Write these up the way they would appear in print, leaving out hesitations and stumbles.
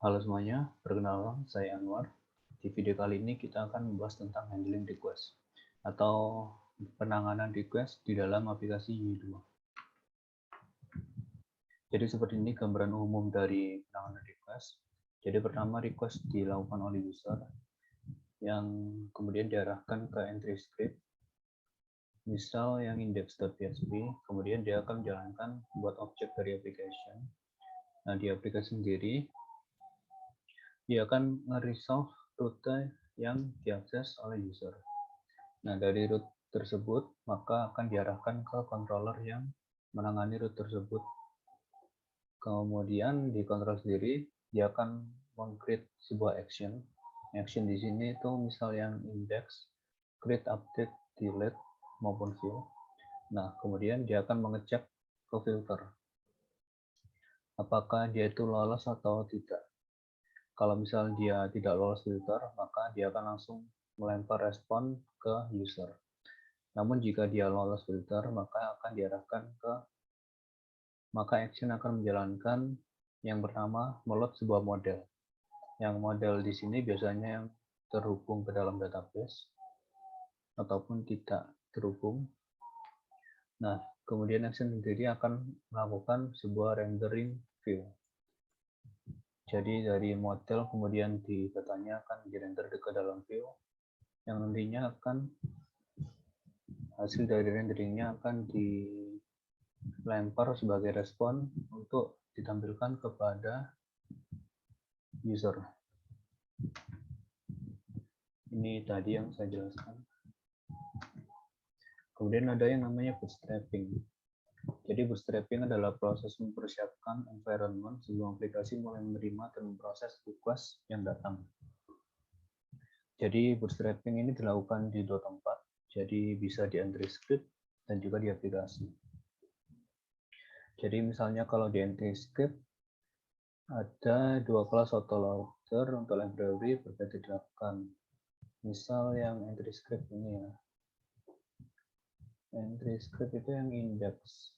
Halo semuanya, perkenalkan saya Anwar. Di video kali ini kita akan membahas tentang handling request atau penanganan request di dalam aplikasi UI2. Jadi seperti ini gambaran umum dari penanganan request. Jadi pertama request dilakukan oleh user yang kemudian diarahkan ke entry script. Misal yang index.php, kemudian dia akan menjalankan buat objek dari application. Nah, di aplikasi sendiri dia akan nge-resolve rute yang diakses oleh user. Nah, dari root tersebut, maka akan diarahkan ke controller yang menangani root tersebut. Kemudian di controller sendiri, dia akan meng-create sebuah action. Action di sini itu misal yang index, create, update, delete, maupun view. Nah, kemudian dia akan mengecek ke filter. Apakah dia itu lolos atau tidak. Kalau misal dia tidak lolos filter, maka dia akan langsung melempar respon ke user. Namun jika dia lolos filter, maka akan diarahkan ke action akan menjalankan yang pertama meload sebuah model. Yang model di sini biasanya yang terhubung ke dalam database ataupun tidak terhubung. Nah, kemudian action sendiri akan melakukan sebuah rendering view. Jadi dari model kemudian di datanya akan dirender ke dalam view yang nantinya akan hasil dari renderingnya akan dilempar sebagai respon untuk ditampilkan kepada user. Ini tadi yang saya jelaskan. Kemudian ada yang namanya bootstrapping. Jadi bootstrapping adalah proses mempersiapkan environment sebelum aplikasi mulai menerima dan memproses request yang datang. Jadi bootstrapping ini dilakukan di dua tempat. Jadi bisa di entry script dan juga di aplikasi. Jadi misalnya kalau di entry script ada dua kelas autoloader untuk library berbeda dilakukan. Misal yang entry script ini ya. Entry script itu yang index.php.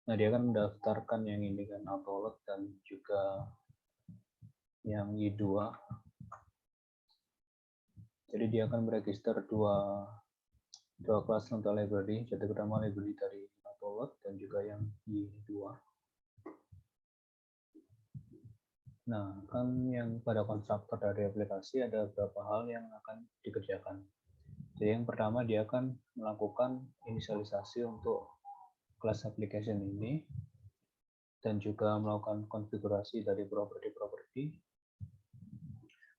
Nah, dia akan mendaftarkan yang ini kan autoload dan juga yang i2. Jadi dia akan meregister dua kelas untuk library, jadi pertama library dari autoload dan juga yang i2. Nah, kan yang pada konstruktor dari aplikasi ada beberapa hal yang akan dikerjakan. Jadi yang pertama dia akan melakukan inisialisasi untuk kelas application ini dan juga melakukan konfigurasi dari properti-properti.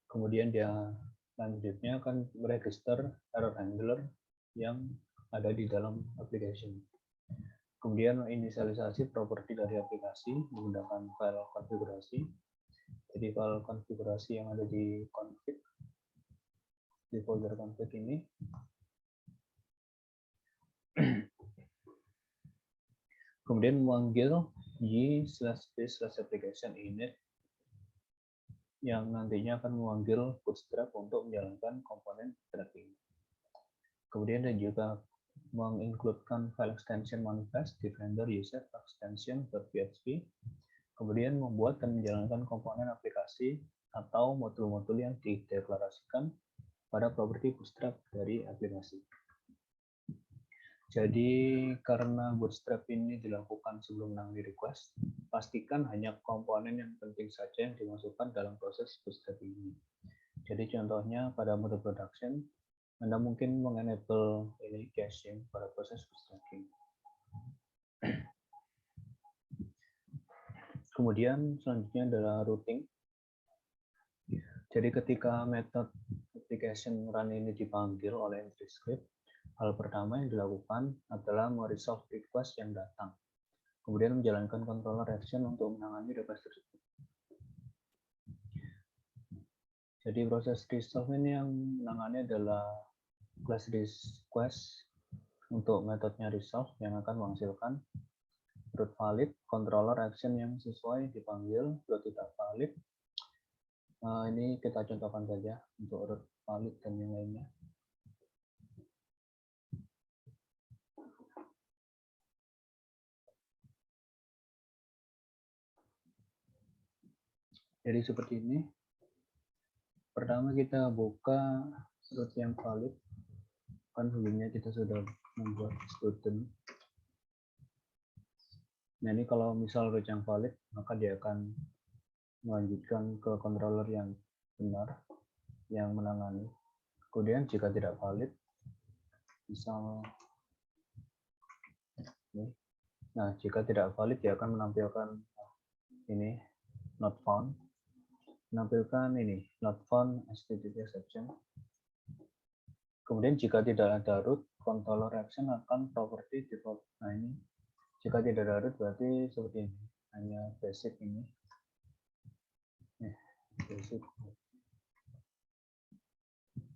Kemudian dia selanjutnya akan meregister error handler yang ada di dalam application. Kemudian inisialisasi properti dari aplikasi menggunakan file konfigurasi. Jadi file konfigurasi yang ada di config, di folder config ini. Kemudian memanggil y/b/application init yang nantinya akan memanggil bootstrap untuk menjalankan komponen bootstrapping. Kemudian dan juga mengincludekan file extension manifest di vendor user extension.php. Kemudian membuat dan menjalankan komponen aplikasi atau modul-modul yang dideklarasikan pada properti bootstrap dari aplikasi. Jadi karena bootstrap ini dilakukan sebelum menangani request, pastikan hanya komponen yang penting saja yang dimasukkan dalam proses bootstrap ini. Jadi contohnya pada mode production, Anda mungkin mengenable ini caching pada proses bootstrapping. Kemudian selanjutnya adalah routing. Jadi ketika metode application run ini dipanggil oleh entry script, hal pertama yang dilakukan adalah meresolve request yang datang. Kemudian menjalankan controller action untuk menangani request tersebut. Jadi proses resolve ini yang menangani adalah class request untuk metodenya resolve yang akan menghasilkan root valid, controller action yang sesuai dipanggil, root tidak valid. Ini kita contohkan saja untuk root valid dan yang lainnya. Jadi seperti ini. Pertama kita buka root yang valid. Kan sebelumnya kita sudah membuat student. Nah ini kalau misal root yang valid, maka dia akan melanjutkan ke controller yang benar, yang menangani. Kemudian jika tidak valid, misal ini. Nah, jika tidak valid dia akan menampilkan ini not found. Menampilkan ini not found HTTP exception. Kemudian jika tidak ada root, controller action akan property default. Nah ini jika tidak ada root berarti seperti ini, hanya basic ini. Basic.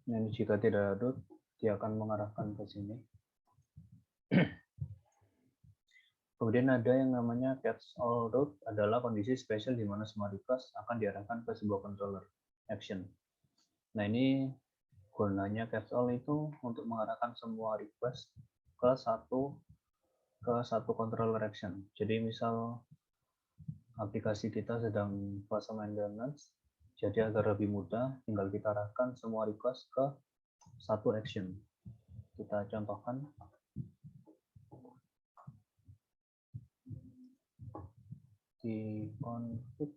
Nah, ini jika tidak ada root, dia akan mengarahkan ke sini. Kemudian ada yang namanya catch all root, adalah kondisi spesial di mana semua request akan diarahkan ke sebuah controller action. Nah ini gunanya catch all itu untuk mengarahkan semua request ke satu controller action. Jadi misal aplikasi kita sedang fase maintenance, jadi agar lebih mudah tinggal kita arahkan semua request ke satu action. Kita contohkan. Di config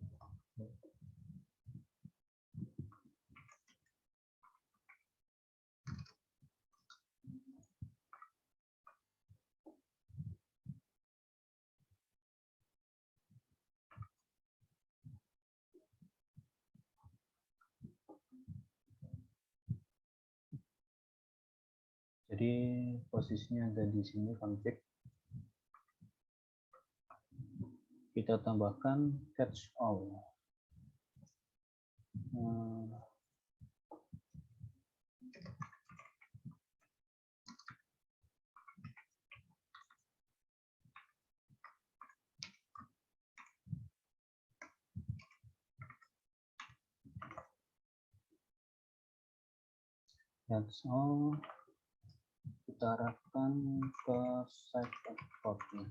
jadi posisinya ada di sini config. Kita tambahkan catch all. Catch all kita arahkan ke site exportnya.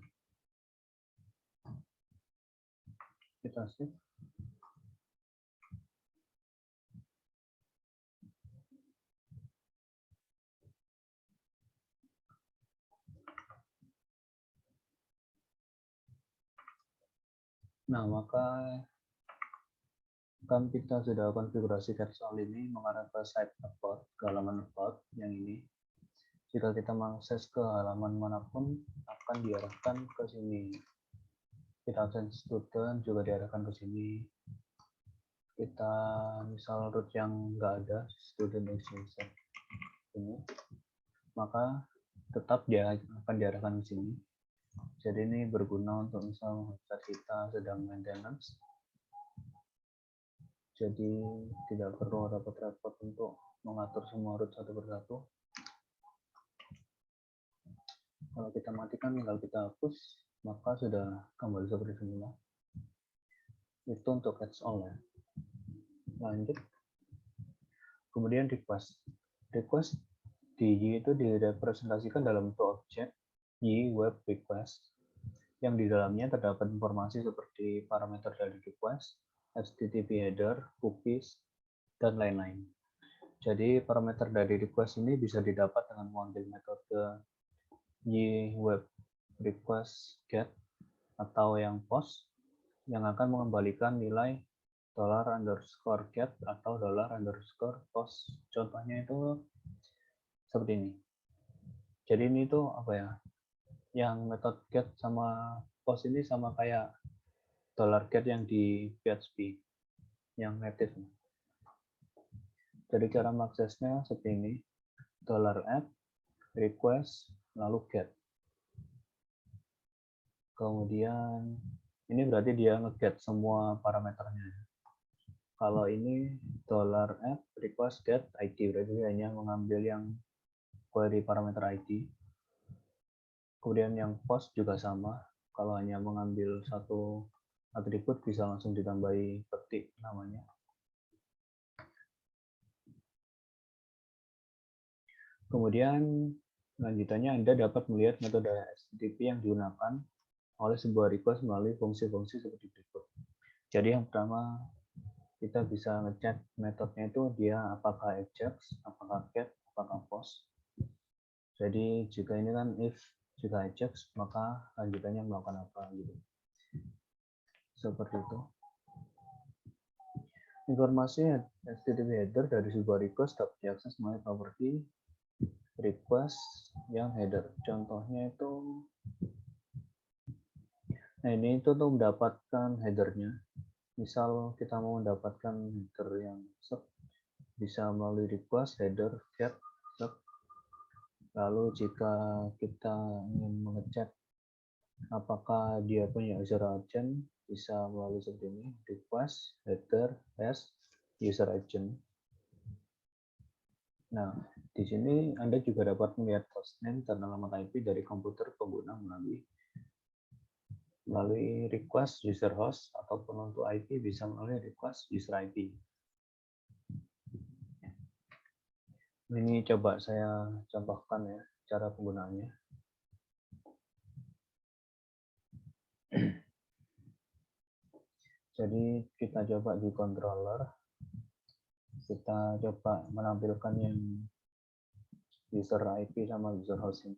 Kita save. Nah, maka kan kita sudah konfigurasi catch all ini mengarah ke site export, ke halaman export yang ini. Jika kita mengakses ke halaman manapun akan diarahkan ke sini. Kita akses student juga diarahkan ke sini. Kita misal root yang enggak ada student extension ini, maka tetap dia akan diarahkan ke sini. Jadi ini berguna untuk misal website kita sedang maintenance. Jadi tidak perlu repot-repot untuk mengatur semua root satu persatu. Kalau kita matikan tinggal kita hapus, maka sudah kembali seperti semula. Itu untuk catch all ya. Lanjut. Kemudian request. Request di Y itu direpresentasikan dalam bentuk objek Y web request yang di dalamnya terdapat informasi seperti parameter dari request, HTTP header, cookies, dan lain-lain. Jadi parameter dari request ini bisa didapat dengan mengambil metode Y web request get atau yang post yang akan mengembalikan nilai $_get atau $_post. Contohnya itu seperti ini. Jadi ini tuh apa ya? Yang metode get sama post ini sama kayak $get yang di PHP yang native. Jadi cara mengaksesnya seperti ini. $add request lalu get. Kemudian ini berarti dia nge-get semua parameternya. Kalau ini $add request get ID berarti hanya mengambil yang query parameter ID. Kemudian yang post juga sama. Kalau hanya mengambil satu atribut bisa langsung ditambahi petik namanya. Kemudian lanjutannya Anda dapat melihat metode HTTP yang digunakan oleh sebuah request melalui fungsi-fungsi seperti berikut. Jadi yang pertama kita bisa ngecek metodenya itu dia apakah Ajax, apakah get, apakah post. Jadi jika ini kan if, jika Ajax, maka lanjutannya melakukan apa gitu. Seperti itu. Informasi HTTP header dari sebuah request dapat diakses melalui properti request yang header. Contohnya itu, nah ini itu tuh mendapatkan headernya. Misal kita mau mendapatkan header yang sub, bisa melalui request header get sub. Lalu jika kita ingin mengecek apakah dia punya user agent, bisa melalui seperti ini, request header has user agent. Nah, di sini Anda juga dapat melihat hostname dan alamat IP dari komputer pengguna melalui request user host, ataupun untuk IP bisa melalui request user IP. Ini coba saya contohkan ya cara penggunaannya. Jadi kita coba di controller, kita coba menampilkan yang user IP sama user host ini.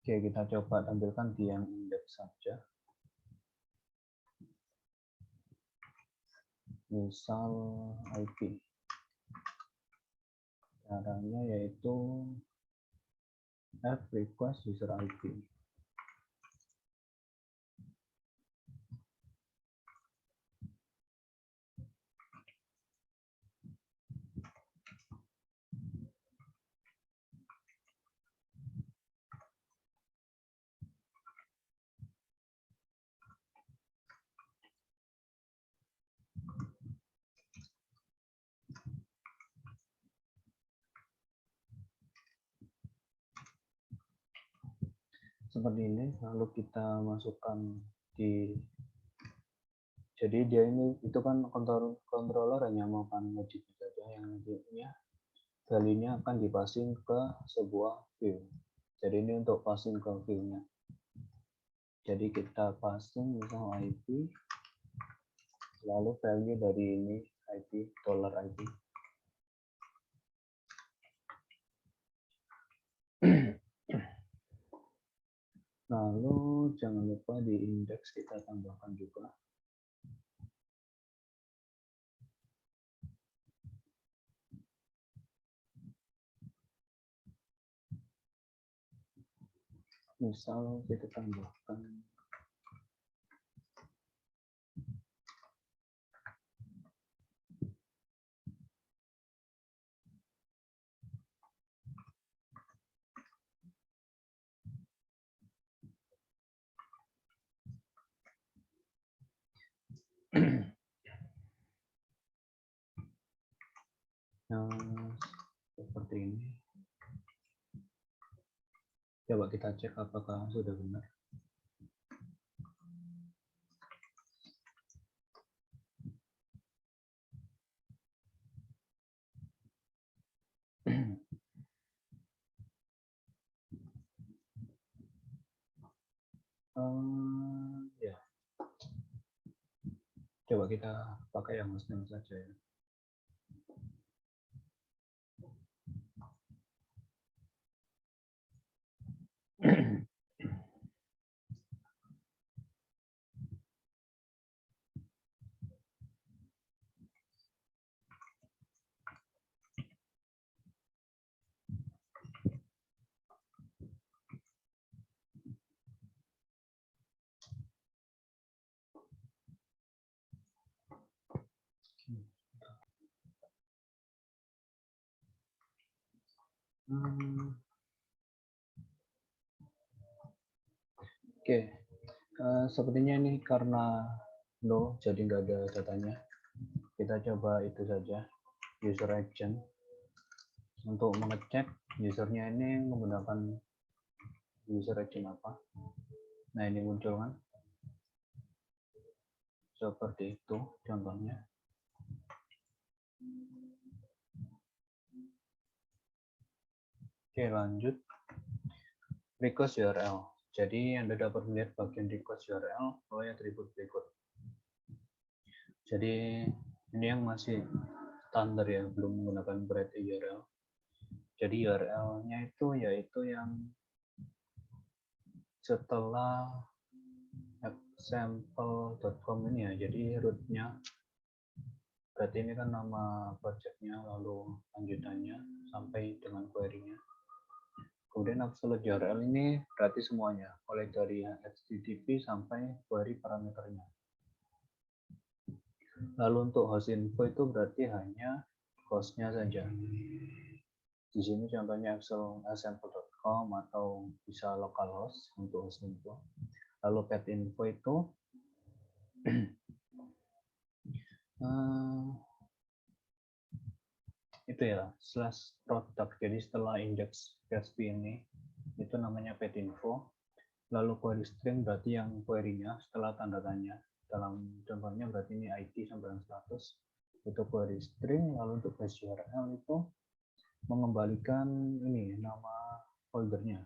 Oke, kita coba tampilkan di yang index saja. Misal IP. Caranya yaitu F request user IP. Seperti ini, lalu kita masukkan di, jadi dia ini itu kan controller hanya melakukan logic saja, yang nantinya value-nya akan dipassing ke sebuah view. Jadi ini untuk passing ke view-nya. Jadi kita passing misal IP, lalu value dari ini IP, $IP. Lalu jangan lupa di indeks kita tambahkan juga misal kita tambahkan yang seperti ini. Coba kita cek apakah sudah benar. Ya, coba kita pakai yang hostname saja ya. Oke, sepertinya ini karena no, jadi nggak ada datanya. Kita coba itu saja, user agent. Untuk mengecek usernya ini menggunakan user agent apa. Nah ini muncul kan, seperti itu contohnya. Oke, lanjut. Request URL. Jadi Anda dapat melihat bagian request URL oleh atribut berikut. Jadi ini yang masih standar ya, belum menggunakan variety URL. Jadi URL-nya itu yaitu yang setelah example.com ini ya. Jadi root-nya berarti ini kan nama project-nya, lalu lanjutannya sampai dengan query-nya. Kemudian absolute URL ini berarti semuanya, mulai dari HTTP sampai query parameternya. Lalu untuk host info itu berarti hanya host-nya saja. Di sini contohnya example.com atau bisa localhost untuk host info. Lalu path info itu itu ya /product. Jadi setelah index PHP ini itu namanya path info. Lalu query string berarti yang query-nya setelah tanda tanya. Dalam contohnya berarti ini ID sampai dengan status itu query string. Lalu untuk base URL itu mengembalikan ini nama foldernya.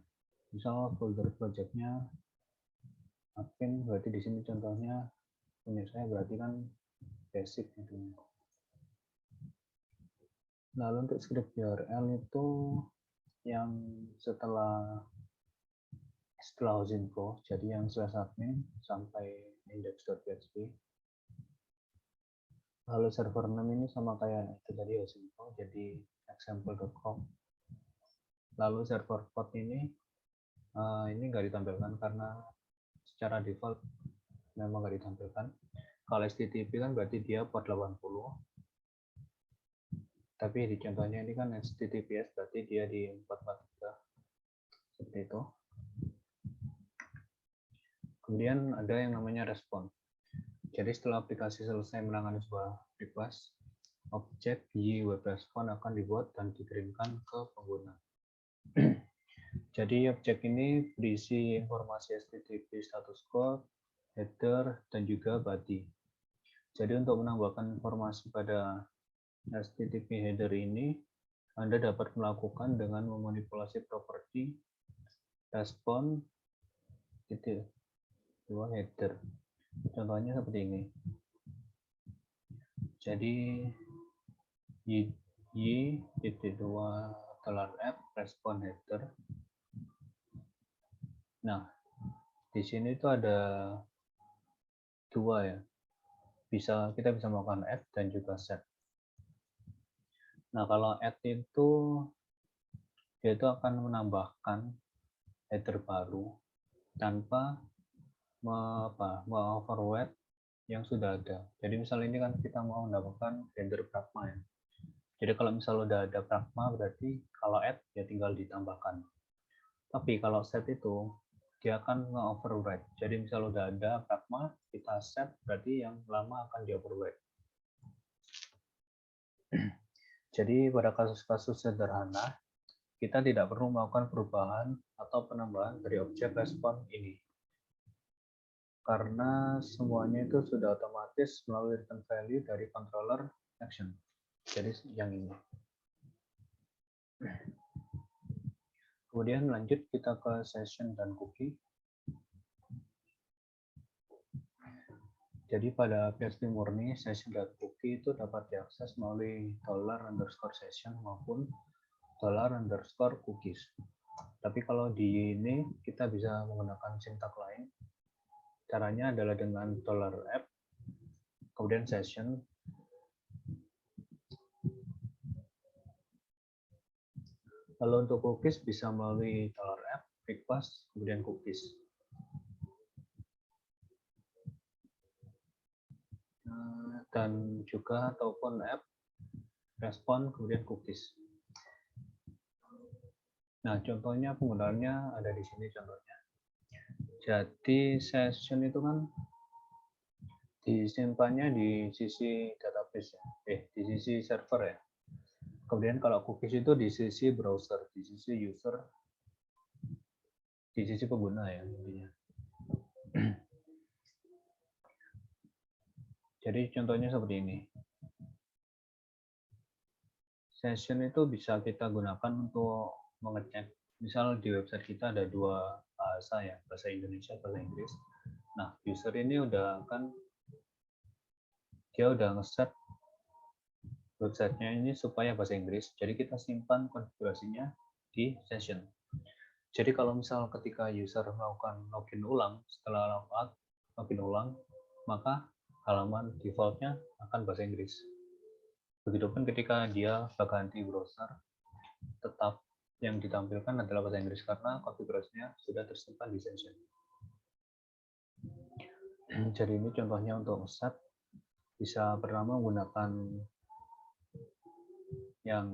Misal folder projectnya admin, berarti di sini contohnya punya saya berarti kan basic gitu. Lalu untuk script URL itu yang setelah host info, jadi yang /admin sampai index.php. Lalu server name ini sama kayak itu tadi host info, jadi example.com. Lalu server port ini nggak ditampilkan karena secara default memang nggak ditampilkan. Kalau HTTP kan berarti dia port 80. Tapi di contohnya ini kan HTTPS berarti dia di 443. Seperti itu. Kemudian ada yang namanya respon. Jadi setelah aplikasi selesai menangani sebuah request, objek web respon akan dibuat dan dikirimkan ke pengguna. Jadi objek ini berisi informasi HTTP status code, header, dan juga body. Jadi untuk menambahkan informasi pada HTTP header ini, Anda dapat melakukan dengan memanipulasi properti respon header. Contohnya seperti ini. Jadi y.2 respon header. Nah, di sini itu ada dua ya. Kita bisa melakukan add dan juga set. Nah, kalau add itu dia itu akan menambahkan header baru tanpa overwrite yang sudah ada. Jadi misalnya ini kan kita mau mendapatkan header pragma ya. Jadi kalau misalnya udah ada pragma berarti kalau add ya tinggal ditambahkan. Tapi kalau set itu dia akan nge-overwrite. Jadi misalnya udah ada pragma, kita set berarti yang lama akan di-overwrite. Jadi pada kasus-kasus sederhana, kita tidak perlu melakukan perubahan atau penambahan dari objek respon ini. Karena semuanya itu sudah otomatis melalui return value dari controller action. Jadi yang ini. Kemudian lanjut kita ke session dan cookie. Jadi pada PHP murni, session dan cookie itu dapat diakses melalui $_session maupun $_cookies. Tapi kalau di ini kita bisa menggunakan sintak lain. Caranya adalah dengan $app, kemudian session, lalu untuk cookies bisa melalui $app, request, kemudian cookies. Dan juga ataupun app, respon, kemudian cookies. Nah, contohnya penggunaannya ada di sini contohnya. Jadi session itu kan disimpannya di sisi database ya, di sisi server ya. Kemudian kalau cookies itu di sisi browser, di sisi user, di sisi pengguna ya intinya. Jadi contohnya seperti ini. Session itu bisa kita gunakan untuk mengecek, misal di website kita ada dua bahasa ya, bahasa Indonesia, bahasa Inggris. Nah, user ini dia udah ngeset websitenya ini supaya bahasa Inggris, jadi kita simpan konfigurasinya di session. Jadi kalau misal ketika user melakukan login ulang, setelah login ulang, maka halaman defaultnya akan bahasa Inggris. Begitupun ketika dia berganti browser, tetap yang ditampilkan adalah bahasa Inggris karena konfigurasinya sudah tersimpan di session. Jadi ini contohnya untuk set, bisa pertama menggunakan yang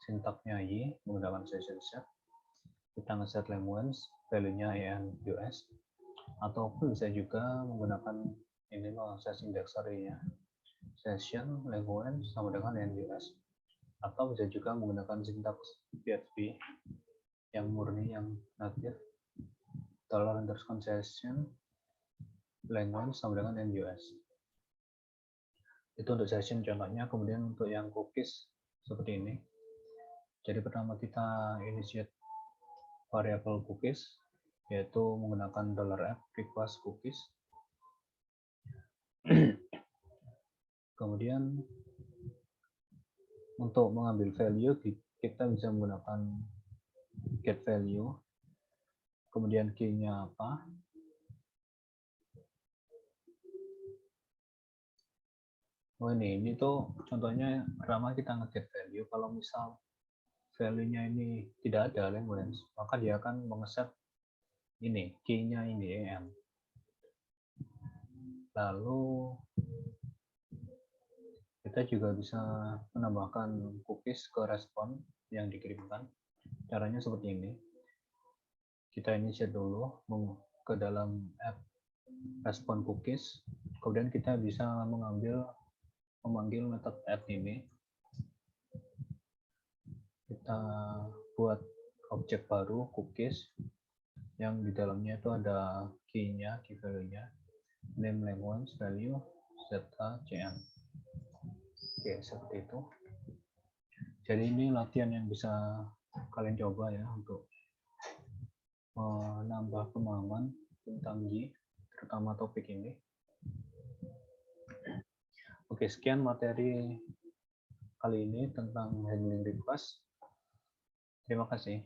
sintaknya Y, menggunakan session set. Kita ngeset language, value-nya EN US, ataupun bisa juga menggunakan ini session indexer-nya, session language sama dengan EN US, atau bisa juga menggunakan sintaks PHP yang murni, yang native, $_session language sama dengan EN US. Itu untuk session contohnya. Kemudian untuk yang cookies seperti ini. Jadi pertama kita initiate variable cookies, yaitu menggunakan $f request cookies. Kemudian untuk mengambil value, kita bisa menggunakan get value. Kemudian key-nya apa? Oh ini tuh contohnya pertama kita nge-get value. Kalau misal value-nya ini tidak ada language, maka dia akan mengeset ini, key-nya ini EM. Lalu kita juga bisa menambahkan cookies ke respon yang dikirimkan. Caranya seperti ini. Kita initiate dulu ke dalam app respon cookies, kemudian kita bisa memanggil metode add ini. Kita buat objek baru cookies yang di dalamnya itu ada key-nya, key value-nya, name language value serta cm. Oke, seperti itu. Jadi ini latihan yang bisa kalian coba ya untuk menambah pemahaman tentang Y, terutama topik ini. Oke, sekian materi kali ini tentang handling request. Terima kasih.